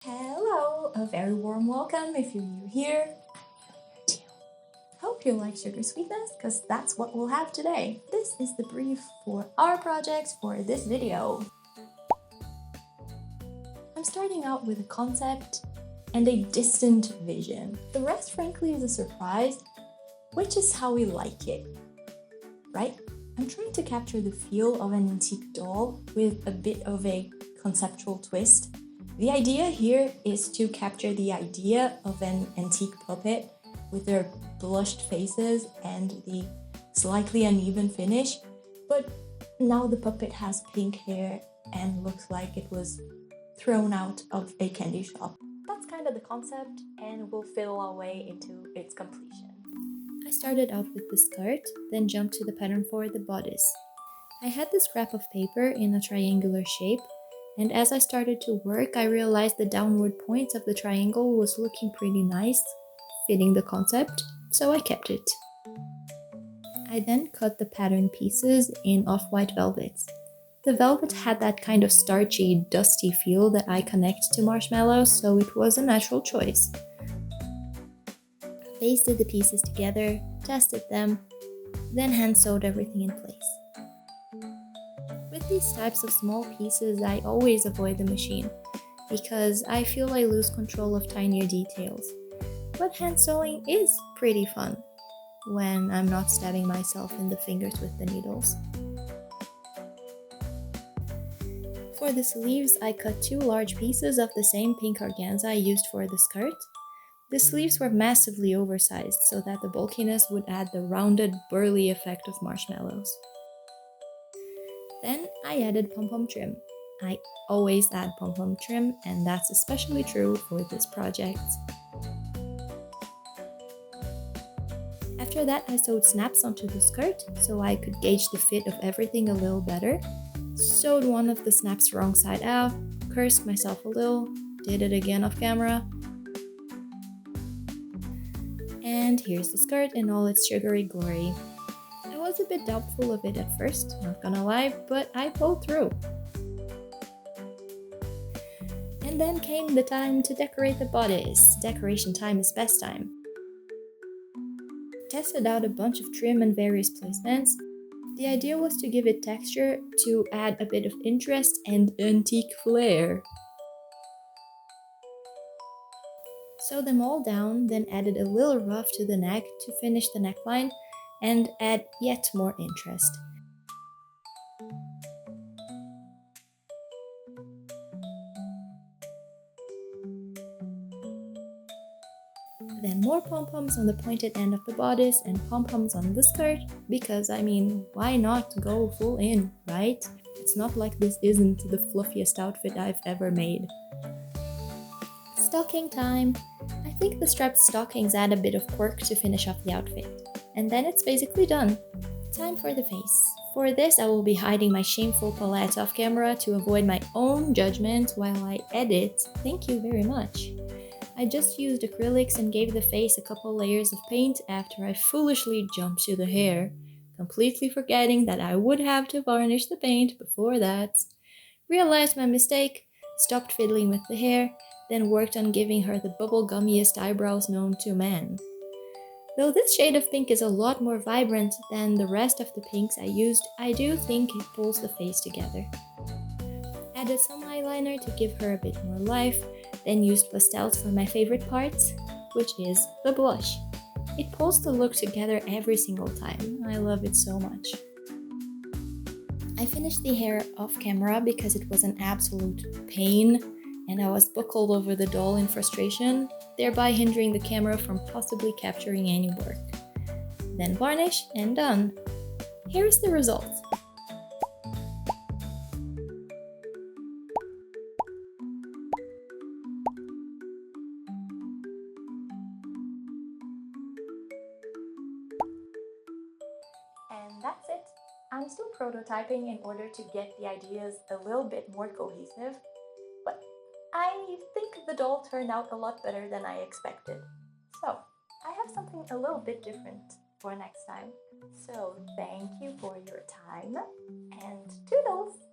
Hello, a very warm welcome if you're new here. I'm new here too. Hope you like sugar sweetness, because that's what we'll have today. This is the brief for our projects for this video. I'm starting out with a concept and a distant vision. The rest, frankly, is a surprise, which is how we like it, right? I'm trying to capture the feel of an antique doll with a bit of a conceptual twist. The idea here is to capture the idea of an antique puppet with their blushed faces and the slightly uneven finish, but now the puppet has pink hair and looks like it was thrown out of a candy shop. That's kind of the concept, and we'll fiddle our way into its completion. I started out with the skirt, then jumped to the pattern for the bodice. I had this scrap of paper in a triangular shape, and as I started to work, I realized the downward points of the triangle was looking pretty nice, fitting the concept, so I kept it. I then cut the pattern pieces in off-white velvets. The velvet had that kind of starchy, dusty feel that I connect to marshmallows, so it was a natural choice. Pasted the pieces together, tested them, then hand sewed everything in place. With these types of small pieces, I always avoid the machine, because I feel I lose control of tinier details. But hand sewing is pretty fun, when I'm not stabbing myself in the fingers with the needles. For the sleeves, I cut 2 large pieces of the same pink organza I used for the skirt. The sleeves were massively oversized, so that the bulkiness would add the rounded, burly effect of marshmallows. Then I added pom-pom trim. I always add pom-pom trim, and that's especially true for this project. After that, I sewed snaps onto the skirt, so I could gauge the fit of everything a little better. Sewed one of the snaps wrong side out, cursed myself a little, did it again off camera. And here's the skirt in all its sugary glory. I was a bit doubtful of it at first, not gonna lie, but I pulled through. And then came the time to decorate the bodice. Decoration time is best time. Tested out a bunch of trim and various placements. The idea was to give it texture, to add a bit of interest and antique flair. Sew them all down, then added a little ruff to the neck to finish the neckline and add yet more interest. Then more pom-poms on the pointed end of the bodice and pom-poms on the skirt, because I mean, why not go full in, right? It's not like this isn't the fluffiest outfit I've ever made. Stocking time! I think the striped stockings add a bit of quirk to finish off the outfit. And then it's basically done. Time for the face. For this, I will be hiding my shameful palette off camera to avoid my own judgment while I edit. Thank you very much. I just used acrylics and gave the face a couple layers of paint after I foolishly jumped to the hair, completely forgetting that I would have to varnish the paint before that. Realized my mistake, stopped fiddling with the hair, then worked on giving her the bubblegummiest eyebrows known to man. Though this shade of pink is a lot more vibrant than the rest of the pinks I used, I do think it pulls the face together. Added some eyeliner to give her a bit more life, then used pastels for my favorite parts, which is the blush. It pulls the look together every single time. I love it so much. I finished the hair off camera because it was an absolute pain, and I was buckled over the doll in frustration, thereby hindering the camera from possibly capturing any work. Then varnish and done. Here is the result. And that's it. I'm still prototyping in order to get the ideas a little bit more cohesive, but I think the doll turned out a lot better than I expected. So, I have something a little bit different for next time. So, thank you for your time, and toodles!